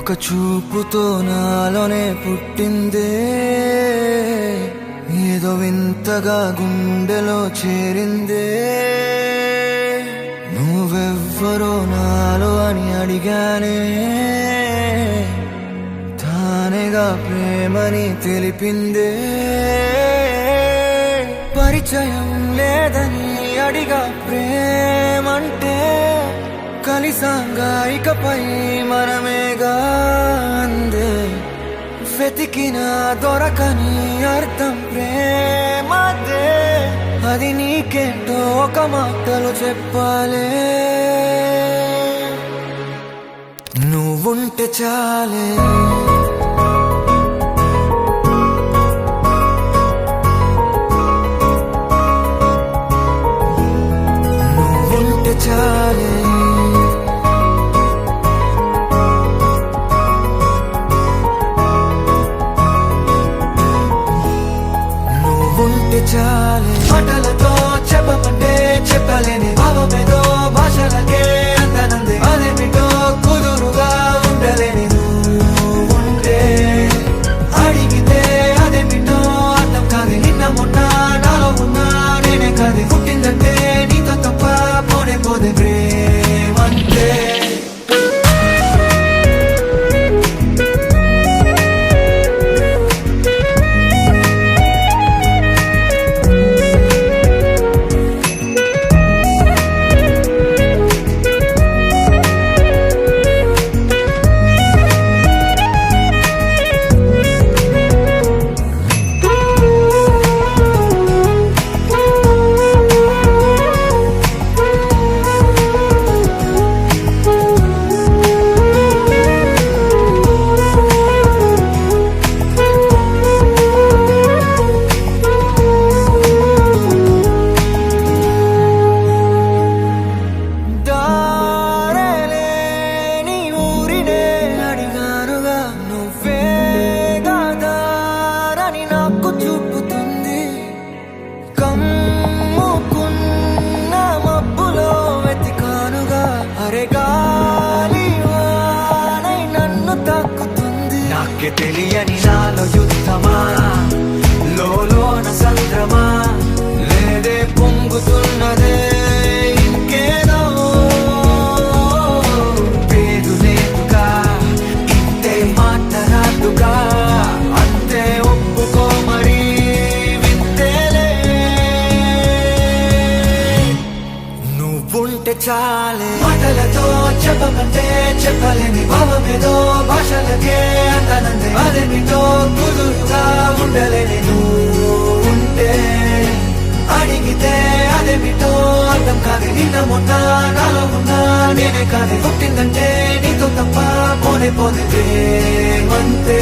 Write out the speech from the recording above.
ఒక చూపుతో నాలోనే పుట్టిందే, ఏదో వింతగా గుండెలో చేరిందే. నువ్వెవ్వరో నాలో అని అడిగానే, తానేగా ప్రేమని తెలిపిందే. పరిచయం లేదని అడిగా ప్రేమంటే, కలిసాంగా ఇకపై మనమేగా అందే. వెతికినా దొరకని అర్థం ప్రేమదే, అది నీకేంటో ఒక మాటలు చెప్పాలే. నువ్వుంటే చాలే, నువ్వుంటే చాలే. ఉంటే చాలే, మాటలతో చెప్పమంటే చెప్పలేని భావమేదో భాషలకే అందనందే. అదేమిటో కుదురుగా ఉండలేని నువ్వుంటే, అడిగితే అదేమిటో అర్థం కాదు. నిన్న మొన్న నాలో ఉన్నా నేనే కాదు. పుట్టిందంటే నీతో తప్ప పోనే పోదే ప్రేమంటే. చూపుతుంది కమ్ముకున్న మబ్బులో వెతికానుగా. అరే గాలి వానై నన్ను తాకుతుంది. నాకే తెలియని నాలో యుద్ధమా, లోన సంద్రమా, లేదే పొంగుతున్నదే ఇంకేదో. పేరు లేదుగా, ఇంతే మాట రాదుగా, అంతే ఒప్పుకో మరి వింతేలే. నువ్వుంటే చాలే, మాటలతో చెప్పమంటే చెప్పలేని భావమేదో భాషలకే అందనందే. అదేమిటో కుదురుగా ఉండలేని నువ్వుంటే, అడిగితే అదేమిటో అర్థం కాదు. నిన్న మొన్న నాలో ఉన్నా నేనే కాదు. పుట్టిందంటే నీతో తప్ప పోనే పోదే ప్రేమంతే.